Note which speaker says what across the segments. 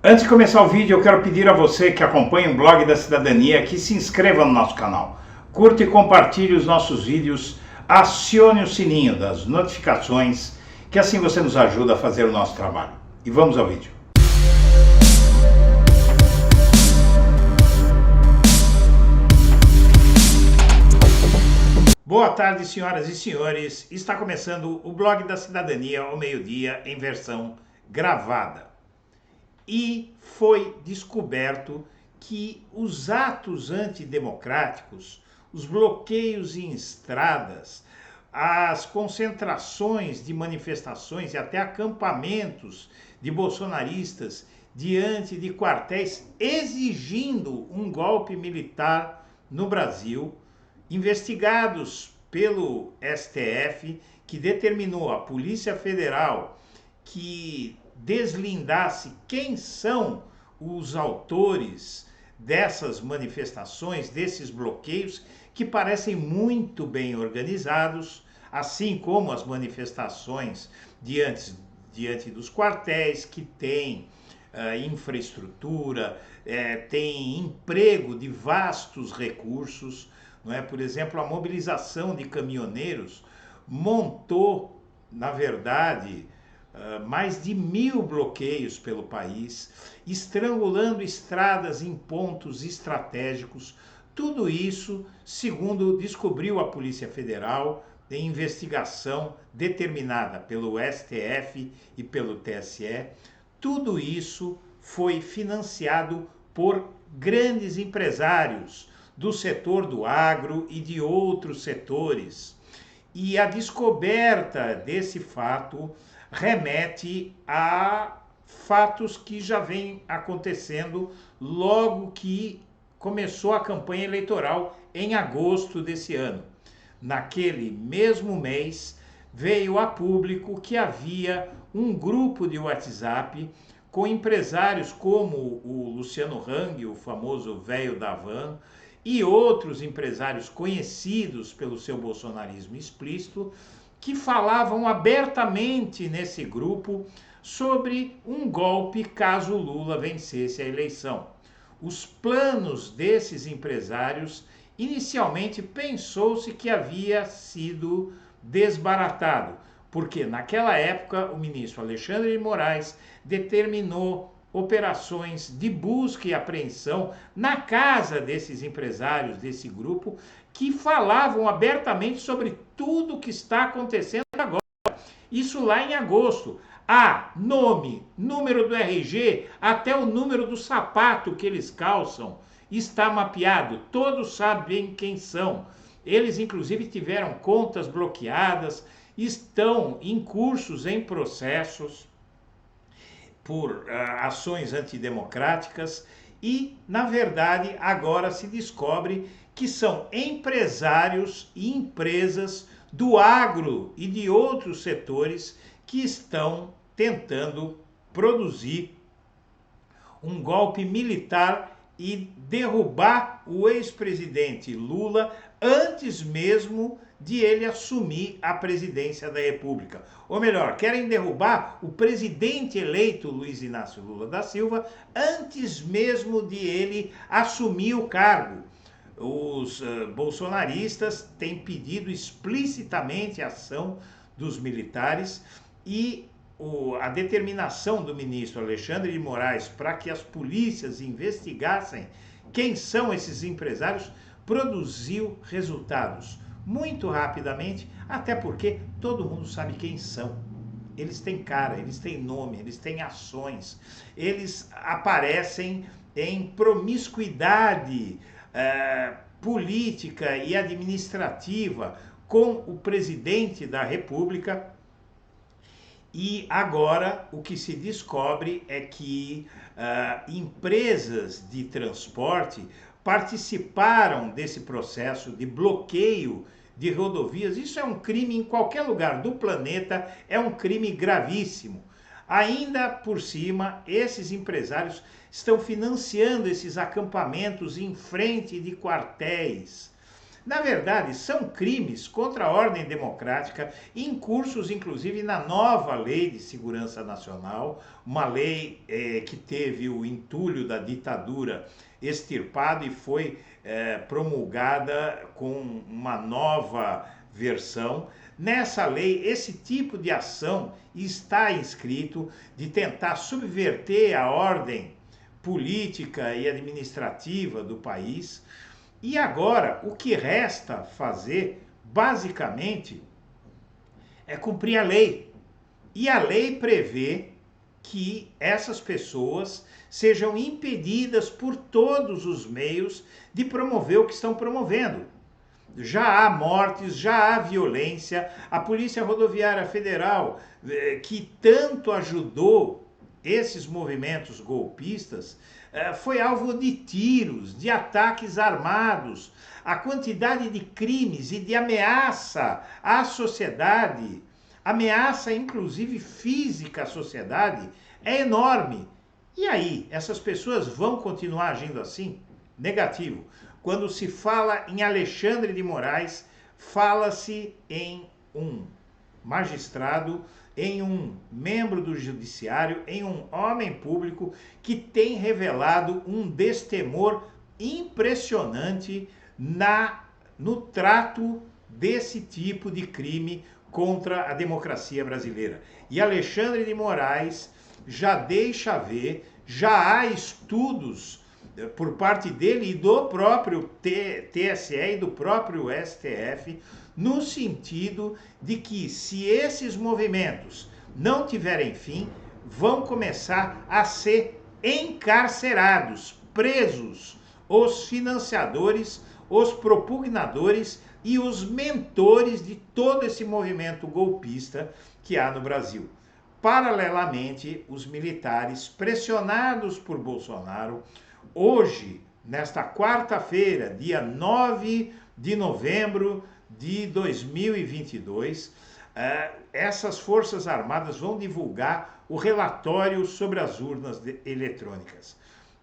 Speaker 1: Antes de começar o vídeo, eu quero pedir a você que acompanha o Blog da Cidadania que se inscreva no nosso canal, curta e compartilhe os nossos vídeos, acione o sininho das notificações, que assim você nos ajuda a fazer o nosso trabalho. E vamos ao vídeo. Boa tarde, senhoras e senhores. Está começando o Blog da Cidadania ao meio-dia em versão gravada. E foi descoberto que os atos antidemocráticos, os bloqueios em estradas, as concentrações de manifestações e até acampamentos de bolsonaristas diante de quartéis exigindo um golpe militar no Brasil, investigados pelo STF, que determinou à Polícia Federal que deslindasse quem são os autores dessas manifestações, desses bloqueios, que parecem muito bem organizados, assim como as manifestações diante dos quartéis, que têm infraestrutura, tem emprego de vastos recursos, não é? Por exemplo, a mobilização de caminhoneiros montou, na verdade, mais de 1000 bloqueios pelo país, estrangulando estradas em pontos estratégicos. Tudo isso, segundo descobriu a Polícia Federal, em investigação determinada pelo STF e pelo TSE, tudo isso foi financiado por grandes empresários do setor do agro e de outros setores. E a descoberta desse fato remete a fatos que já vêm acontecendo logo que começou a campanha eleitoral em agosto desse ano. Naquele mesmo mês, veio a público que havia um grupo de WhatsApp com empresários como o Luciano Hang, o famoso velho da van, e outros empresários conhecidos pelo seu bolsonarismo explícito, que falavam abertamente nesse grupo sobre um golpe caso Lula vencesse a eleição. Os planos desses empresários, inicialmente pensou-se que havia sido desbaratado, porque naquela época o ministro Alexandre de Moraes determinou operações de busca e apreensão na casa desses empresários, desse grupo, que falavam abertamente sobre tudo o que está acontecendo agora. Isso lá em agosto. Nome, número do RG, até o número do sapato que eles calçam está mapeado. Todos sabem quem são. Eles, inclusive, tiveram contas bloqueadas, estão em cursos, em processos por ações antidemocráticas e, na verdade, agora se descobre que são empresários e empresas do agro e de outros setores que estão tentando produzir um golpe militar e derrubar o ex-presidente Lula antes mesmo de ele assumir a presidência da República. Ou melhor, querem derrubar o presidente eleito Luiz Inácio Lula da Silva antes mesmo de ele assumir o cargo. Os bolsonaristas têm pedido explicitamente a ação dos militares e a determinação do ministro Alexandre de Moraes para que as polícias investigassem quem são esses empresários produziu resultados muito rapidamente, até porque todo mundo sabe quem são. Eles têm cara, eles têm nome, eles têm ações, eles aparecem em promiscuidade política e administrativa com o presidente da República. E agora o que se descobre é que empresas de transporte participaram desse processo de bloqueio de rodovias. Isso é um crime em qualquer lugar do planeta, é um crime gravíssimo. Ainda por cima, esses empresários estão financiando esses acampamentos em frente de quartéis. Na verdade, são crimes contra a ordem democrática, incursos inclusive na nova Lei de Segurança Nacional, uma lei que teve o entulho da ditadura extirpado e foi promulgada com uma nova versão. Nessa lei, esse tipo de ação está inscrito de tentar subverter a ordem política e administrativa do país. E agora, o que resta fazer, basicamente, é cumprir a lei. E a lei prevê que essas pessoas sejam impedidas por todos os meios de promover o que estão promovendo. Já há mortes, já há violência. A Polícia Rodoviária Federal, que tanto ajudou esses movimentos golpistas, foi alvo de tiros, de ataques armados. A quantidade de crimes e de ameaça à sociedade, ameaça inclusive física à sociedade, é enorme. E aí, essas pessoas vão continuar agindo assim? Negativo. Quando se fala em Alexandre de Moraes, fala-se em um magistrado, em um membro do judiciário, em um homem público que tem revelado um destemor impressionante no trato desse tipo de crime contra a democracia brasileira. E Alexandre de Moraes já deixa ver, já há estudos por parte dele e do próprio TSE e do próprio STF, no sentido de que, se esses movimentos não tiverem fim, vão começar a ser encarcerados, presos, os financiadores, os propugnadores e os mentores de todo esse movimento golpista que há no Brasil. Paralelamente, os militares, pressionados por Bolsonaro, hoje, nesta quarta-feira, dia 9 de novembro de 2022, essas Forças Armadas vão divulgar o relatório sobre as urnas eletrônicas.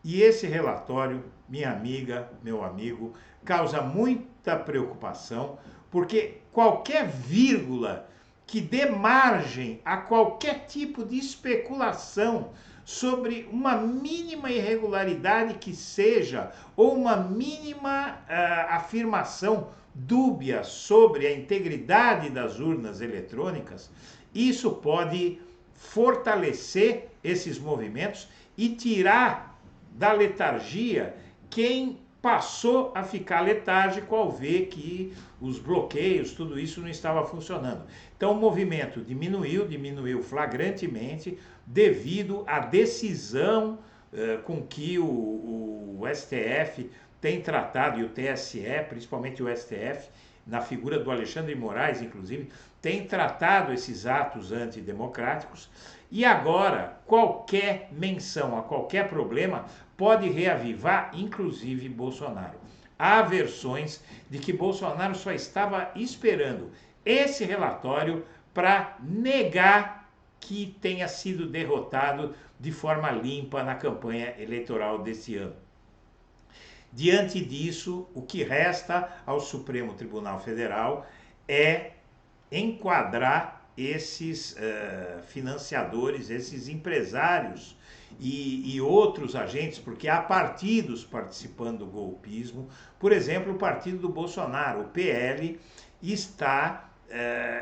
Speaker 1: E esse relatório, minha amiga, meu amigo, causa muita preocupação, porque qualquer vírgula que dê margem a qualquer tipo de especulação sobre uma mínima irregularidade que seja, ou uma mínima afirmação dúbia sobre a integridade das urnas eletrônicas, isso pode fortalecer esses movimentos e tirar da letargia quem passou a ficar letárgico ao ver que os bloqueios, tudo isso não estava funcionando. Então o movimento diminuiu flagrantemente devido à decisão com que o STF tem tratado, e o TSE, principalmente o STF, na figura do Alexandre de Moraes, inclusive, tem tratado esses atos antidemocráticos. E agora, qualquer menção a qualquer problema pode reavivar, inclusive, Bolsonaro. Há versões de que Bolsonaro só estava esperando esse relatório para negar que tenha sido derrotado de forma limpa na campanha eleitoral desse ano. Diante disso, o que resta ao Supremo Tribunal Federal é enquadrar esses financiadores, esses empresários e outros agentes, porque há partidos participando do golpismo. Por exemplo, o partido do Bolsonaro, o PL, está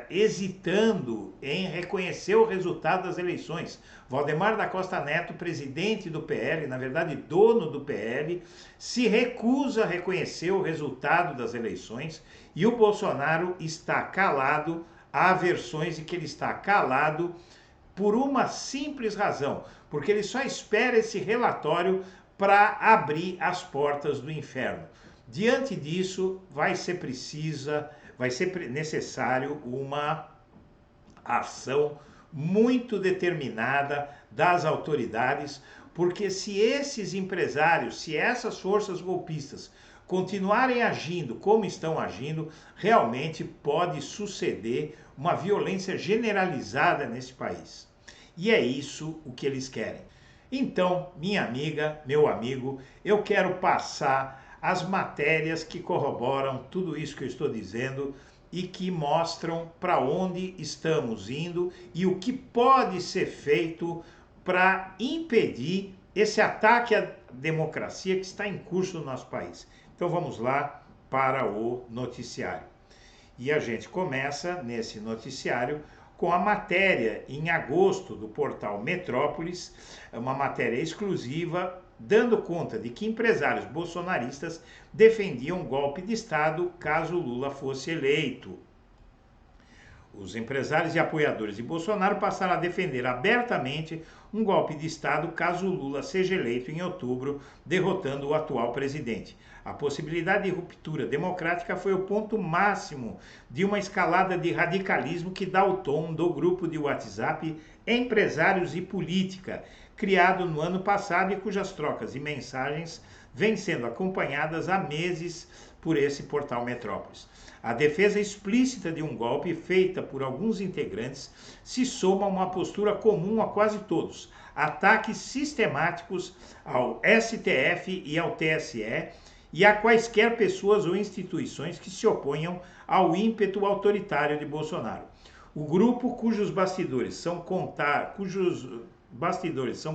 Speaker 1: hesitando em reconhecer o resultado das eleições. Valdemar da Costa Neto, presidente do PL, na verdade dono do PL, se recusa a reconhecer o resultado das eleições, e o Bolsonaro está calado. Há versões de que ele está calado por uma simples razão, porque ele só espera esse relatório para abrir as portas do inferno. Diante disso, vai ser necessário uma ação muito determinada das autoridades, porque se esses empresários, se essas forças golpistas continuarem agindo como estão agindo, realmente pode suceder uma violência generalizada nesse país. E é isso o que eles querem. Então, minha amiga, meu amigo, eu quero passar as matérias que corroboram tudo isso que eu estou dizendo e que mostram para onde estamos indo e o que pode ser feito para impedir esse ataque à democracia que está em curso no nosso país. Então vamos lá para o noticiário. E a gente começa nesse noticiário com a matéria em agosto do portal Metrópolis, uma matéria exclusiva dando conta de que empresários bolsonaristas defendiam golpe de Estado caso Lula fosse eleito. Os empresários e apoiadores de Bolsonaro passaram a defender abertamente um golpe de Estado caso Lula seja eleito em outubro, derrotando o atual presidente. A possibilidade de ruptura democrática foi o ponto máximo de uma escalada de radicalismo que dá o tom do grupo de WhatsApp Empresários e Política, criado no ano passado e cujas trocas de mensagens vêm sendo acompanhadas há meses por esse portal Metrópolis. A defesa explícita de um golpe feita por alguns integrantes se soma a uma postura comum a quase todos: ataques sistemáticos ao STF e ao TSE e a quaisquer pessoas ou instituições que se oponham ao ímpeto autoritário de Bolsonaro. O grupo cujos bastidores são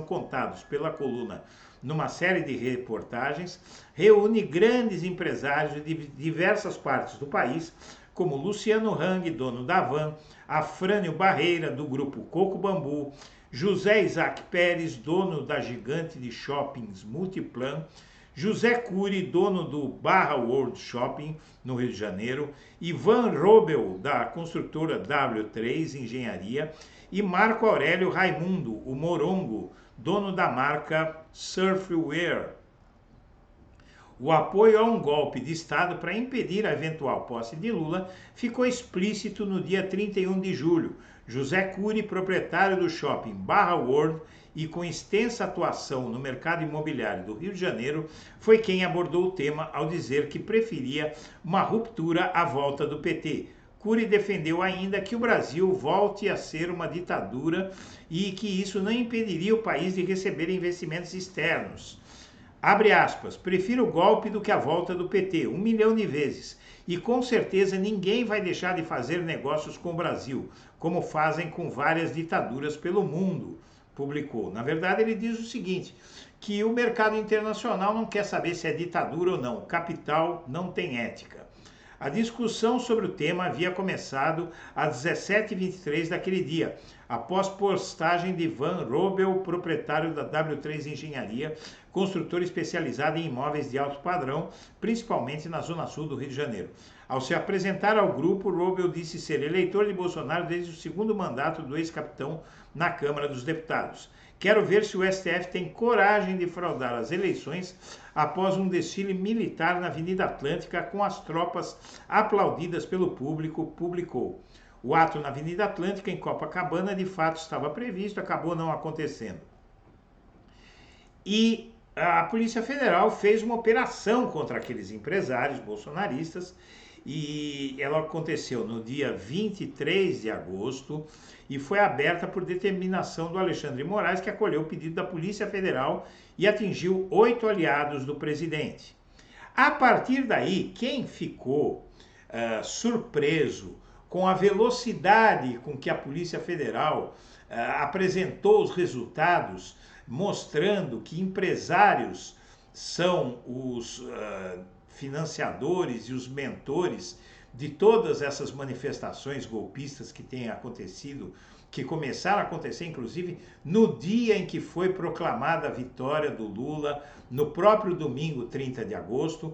Speaker 1: contados pela coluna numa série de reportagens, reúne grandes empresários de diversas partes do país, como Luciano Hang, dono da Van, Afrânio Barreira, do grupo Coco Bambu, José Isaac Pérez, dono da gigante de shoppings Multiplan, José Cury, dono do Barra World Shopping, no Rio de Janeiro, Ivan Robel, da construtora W3 Engenharia, e Marco Aurélio Raimundo, o Morongo, dono da marca Surfwear. O apoio a um golpe de Estado para impedir a eventual posse de Lula ficou explícito no dia 31 de julho. José Cury, proprietário do shopping Barra World e com extensa atuação no mercado imobiliário do Rio de Janeiro, foi quem abordou o tema ao dizer que preferia uma ruptura à volta do PT. Cury defendeu ainda que o Brasil volte a ser uma ditadura e que isso não impediria o país de receber investimentos externos. Abre aspas, prefiro o golpe do que a volta do PT, 1 milhão de vezes. E com certeza ninguém vai deixar de fazer negócios com o Brasil, como fazem com várias ditaduras pelo mundo, publicou. Na verdade, ele diz o seguinte, que o mercado internacional não quer saber se é ditadura ou não, o capital não tem ética. A discussão sobre o tema havia começado às 17h23 daquele dia, após postagem de Ivan Robel, proprietário da W3 Engenharia, construtora especializada em imóveis de alto padrão, principalmente na zona sul do Rio de Janeiro. Ao se apresentar ao grupo, Robel disse ser eleitor de Bolsonaro desde o segundo mandato do ex-capitão na Câmara dos Deputados. Quero ver se o STF tem coragem de fraudar as eleições após um desfile militar na Avenida Atlântica com as tropas aplaudidas pelo público, publicou. O ato na Avenida Atlântica, em Copacabana, de fato estava previsto, acabou não acontecendo. E a Polícia Federal fez uma operação contra aqueles empresários bolsonaristas e ela aconteceu no dia 23 de agosto e foi aberta por determinação do Alexandre de Moraes, que acolheu o pedido da Polícia Federal e atingiu 8 aliados do presidente. A partir daí, quem ficou surpreso com a velocidade com que a Polícia Federal apresentou os resultados, mostrando que empresários são os financiadores e os mentores de todas essas manifestações golpistas que têm acontecido, que começaram a acontecer, inclusive, no dia em que foi proclamada a vitória do Lula, no próprio domingo, 30 de agosto.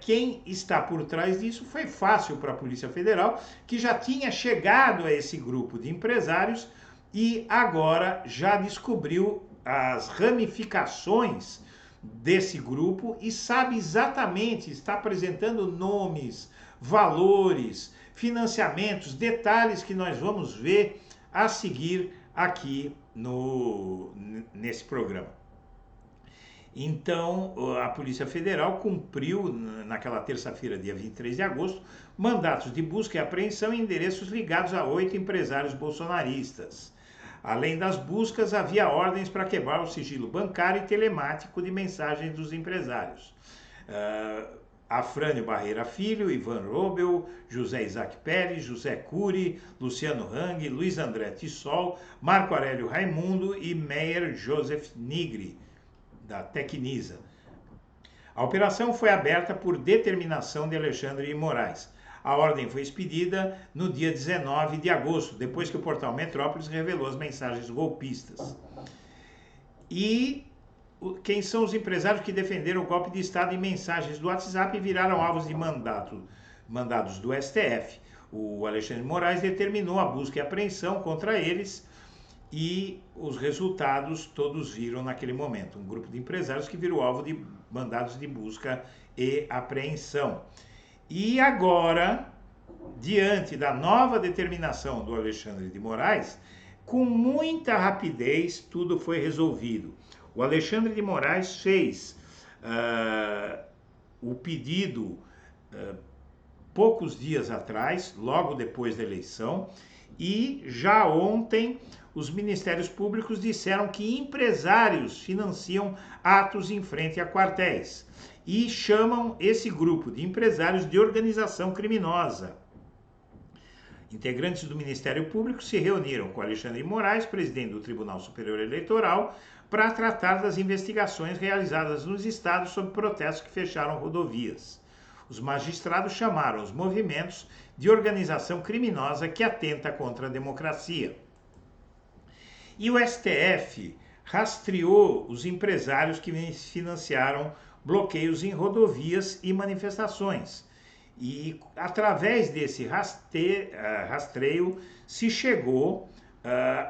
Speaker 1: Quem está por trás disso foi fácil para a Polícia Federal, que já tinha chegado a esse grupo de empresários e agora já descobriu as ramificações desse grupo e sabe exatamente, está apresentando nomes, valores, financiamentos, detalhes que nós vamos ver a seguir aqui nesse programa. Então, a Polícia Federal cumpriu, naquela terça-feira, dia 23 de agosto, mandatos de busca e apreensão em endereços ligados a 8 empresários bolsonaristas. Além das buscas, havia ordens para quebrar o sigilo bancário e telemático de mensagens dos empresários. Afrânio Barreira Filho, Ivan Robel, José Isaac Pérez, José Cury, Luciano Hang, Luiz André Tissol, Marco Aurélio Raimundo e Meyer Joseph Nigri, da Tecnisa. A operação foi aberta por determinação de Alexandre de Moraes. A ordem foi expedida no dia 19 de agosto, depois que o portal Metrópolis revelou as mensagens golpistas. E quem são os empresários que defenderam o golpe de Estado em mensagens do WhatsApp e viraram alvos de mandados do STF? O Alexandre de Moraes determinou a busca e apreensão contra eles e os resultados todos viram naquele momento. Um grupo de empresários que virou alvo de mandados de busca e apreensão. E agora, diante da nova determinação do Alexandre de Moraes, com muita rapidez tudo foi resolvido. O Alexandre de Moraes fez o pedido poucos dias atrás, logo depois da eleição, e já ontem os ministérios públicos disseram que empresários financiam atos em frente a quartéis e chamam esse grupo de empresários de organização criminosa. Integrantes do Ministério Público se reuniram com Alexandre de Moraes, presidente do Tribunal Superior Eleitoral, para tratar das investigações realizadas nos estados sobre protestos que fecharam rodovias. Os magistrados chamaram os movimentos de organização criminosa que atenta contra a democracia. E o STF rastreou os empresários que financiaram bloqueios em rodovias e manifestações. E através desse rastreio se chegou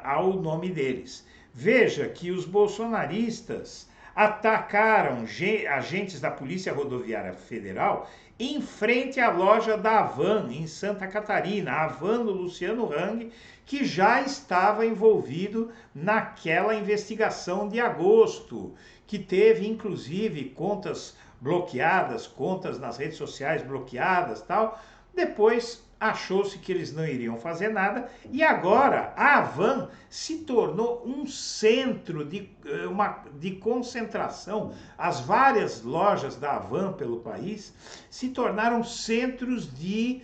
Speaker 1: ao nome deles. Veja que os bolsonaristas atacaram agentes da Polícia Rodoviária Federal em frente à loja da Havan, em Santa Catarina. A Havan do Luciano Hang, que já estava envolvido naquela investigação de agosto, que teve inclusive contas bloqueadas, contas nas redes sociais bloqueadas, tal. Depois achou-se que eles não iriam fazer nada e agora a Havan se tornou um centro de concentração. As várias lojas da Havan pelo país se tornaram centros de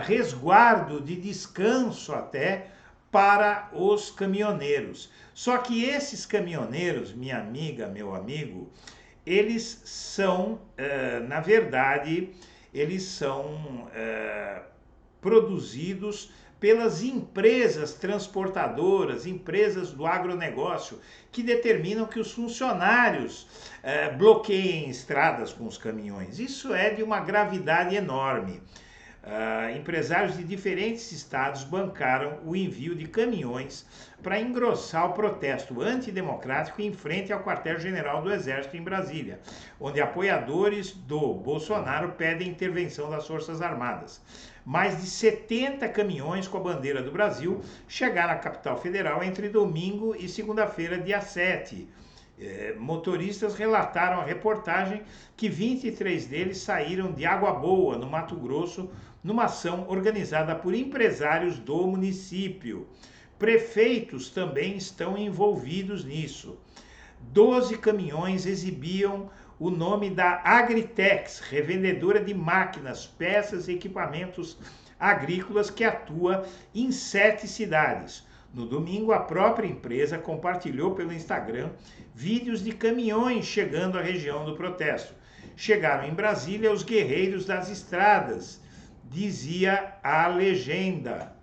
Speaker 1: resguardo, de descanso até para os caminhoneiros. Só que esses caminhoneiros, minha amiga, meu amigo, eles são, na verdade, eles são produzidos pelas empresas transportadoras, empresas do agronegócio, que determinam que os funcionários bloqueiem estradas com os caminhões. Isso é de uma gravidade enorme. Empresários de diferentes estados bancaram o envio de caminhões para engrossar o protesto antidemocrático em frente ao quartel-general do Exército em Brasília, onde apoiadores do Bolsonaro pedem intervenção das Forças Armadas. Mais de 70 caminhões com a bandeira do Brasil chegaram à capital federal entre domingo e segunda-feira, dia 7. Motoristas relataram à reportagem que 23 deles saíram de Água Boa, no Mato Grosso, numa ação organizada por empresários do município. Prefeitos também estão envolvidos nisso. 12 caminhões exibiam o nome da Agritex, revendedora de máquinas, peças e equipamentos agrícolas que atua em 7 cidades. No domingo, a própria empresa compartilhou pelo Instagram vídeos de caminhões chegando à região do protesto. Chegaram em Brasília os guerreiros das estradas, dizia a legenda.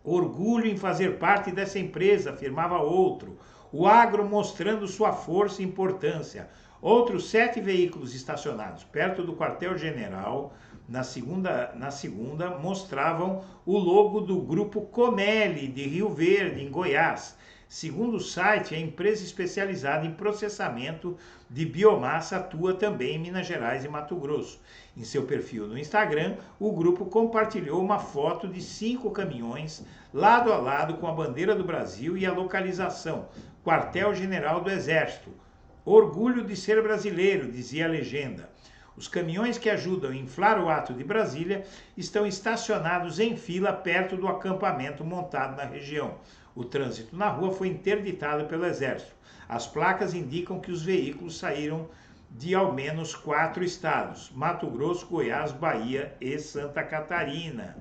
Speaker 1: Orgulho em fazer parte dessa empresa, afirmava outro. O agro mostrando sua força e importância. Outros 7 veículos estacionados perto do quartel-general na segunda mostravam o logo do grupo Comelli de Rio Verde, em Goiás. Segundo o site, a empresa especializada em processamento de biomassa atua também em Minas Gerais e Mato Grosso. Em seu perfil no Instagram, o grupo compartilhou uma foto de 5 caminhões lado a lado com a bandeira do Brasil e a localização, Quartel-General do Exército. Orgulho de ser brasileiro, dizia a legenda. Os caminhões que ajudam a inflar o ato de Brasília estão estacionados em fila perto do acampamento montado na região. O trânsito na rua foi interditado pelo Exército. As placas indicam que os veículos saíram de ao menos 4 estados: Mato Grosso, Goiás, Bahia e Santa Catarina.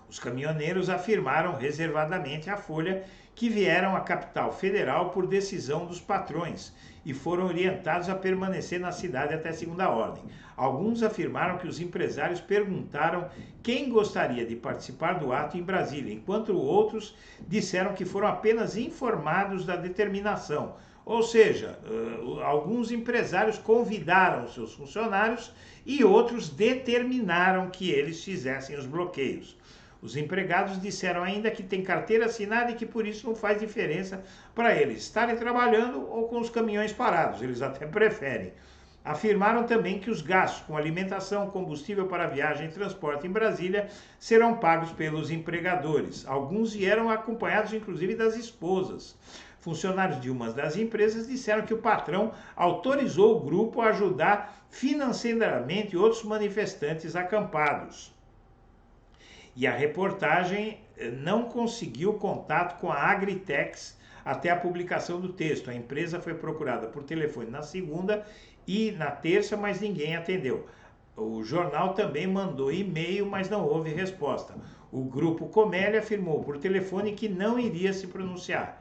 Speaker 1: Os caminhoneiros afirmaram reservadamente à Folha que vieram à capital federal por decisão dos patrões e foram orientados a permanecer na cidade até segunda ordem. Alguns afirmaram que os empresários perguntaram quem gostaria de participar do ato em Brasília, enquanto outros disseram que foram apenas informados da determinação. Ou seja, alguns empresários convidaram seus funcionários e outros determinaram que eles fizessem os bloqueios. Os empregados disseram ainda que tem carteira assinada e que por isso não faz diferença para eles estarem trabalhando ou com os caminhões parados, eles até preferem. Afirmaram também que os gastos com alimentação, combustível para viagem e transporte em Brasília serão pagos pelos empregadores. Alguns vieram acompanhados inclusive das esposas. Funcionários de uma das empresas disseram que o patrão autorizou o grupo a ajudar financeiramente outros manifestantes acampados. E a reportagem não conseguiu contato com a Agritex até a publicação do texto. A empresa foi procurada por telefone na segunda e na terça, mas ninguém atendeu. O jornal também mandou e-mail, mas não houve resposta. O Grupo Comélia afirmou por telefone que não iria se pronunciar.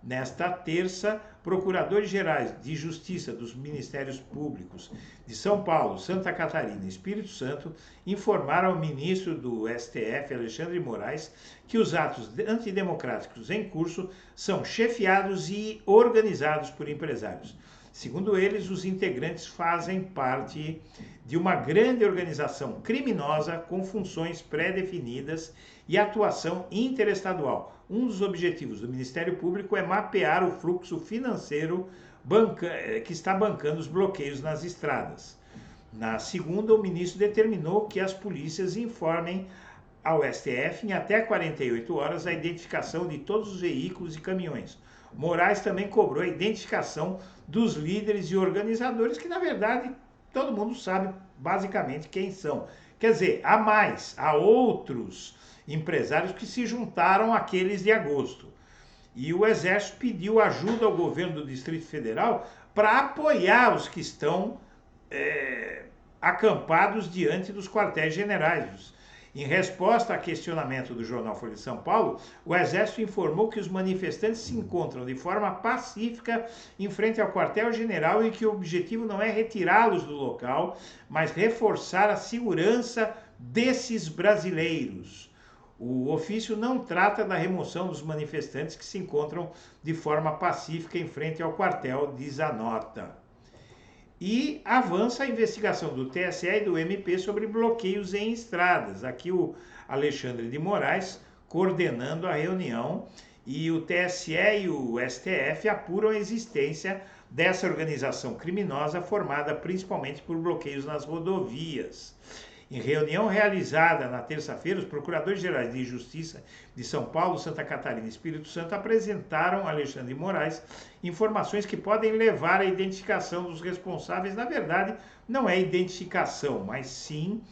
Speaker 1: Nesta terça, procuradores-gerais de Justiça dos Ministérios Públicos de São Paulo, Santa Catarina e Espírito Santo informaram ao ministro do STF, Alexandre de Moraes, que os atos antidemocráticos em curso são chefiados e organizados por empresários. Segundo eles, os integrantes fazem parte de uma grande organização criminosa com funções pré-definidas e atuação interestadual. Um dos objetivos do Ministério Público é mapear o fluxo financeiro que está bancando os bloqueios nas estradas. Na segunda, o ministro determinou que as polícias informem ao STF em até 48 horas a identificação de todos os veículos e caminhões. Moraes também cobrou a identificação dos líderes e organizadores, que na verdade todo mundo sabe basicamente quem são. Quer dizer, há outros empresários que se juntaram àqueles de agosto. E o Exército pediu ajuda ao governo do Distrito Federal para apoiar os que estão acampados diante dos quartéis generais. Em resposta a questionamento do jornal Folha de São Paulo, o Exército informou que os manifestantes se encontram de forma pacífica em frente ao quartel-general e que o objetivo não é retirá-los do local, mas reforçar a segurança desses brasileiros. O ofício não trata da remoção dos manifestantes que se encontram de forma pacífica em frente ao quartel, diz a nota. E avança a investigação do TSE e do MP sobre bloqueios em estradas. Aqui o Alexandre de Moraes coordenando a reunião, e o TSE e o STF apuram a existência dessa organização criminosa formada principalmente por bloqueios nas rodovias. Em reunião realizada na terça-feira, os procuradores-gerais de Justiça de São Paulo, Santa Catarina e Espírito Santo apresentaram a Alexandre de Moraes informações que podem levar à identificação dos responsáveis. Na verdade, não é identificação, mas sim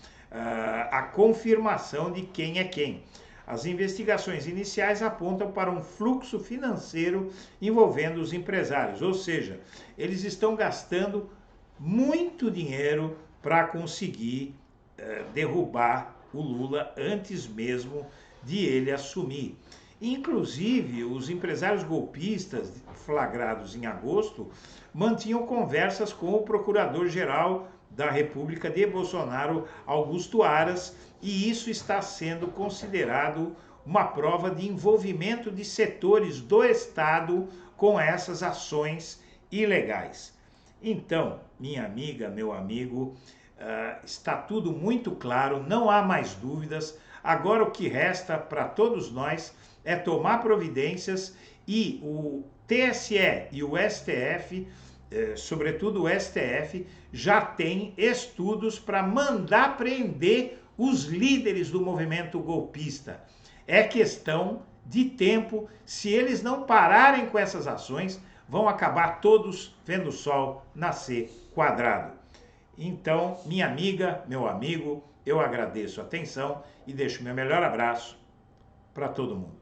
Speaker 1: a confirmação de quem é quem. As investigações iniciais apontam para um fluxo financeiro envolvendo os empresários, ou seja, eles estão gastando muito dinheiro para conseguir derrubar o Lula antes mesmo de ele assumir. Inclusive, os empresários golpistas flagrados em agosto mantinham conversas com o Procurador-Geral da República de Bolsonaro, Augusto Aras, e isso está sendo considerado uma prova de envolvimento de setores do Estado com essas ações ilegais. Então, minha amiga, meu amigo, está tudo muito claro, não há mais dúvidas. Agora o que resta para todos nós é tomar providências, e o TSE e o STF, sobretudo o STF, já tem estudos para mandar prender os líderes do movimento golpista. É questão de tempo. Se eles não pararem com essas ações, vão acabar todos vendo o sol nascer quadrado. Então, minha amiga, meu amigo, eu agradeço a atenção e deixo meu melhor abraço para todo mundo.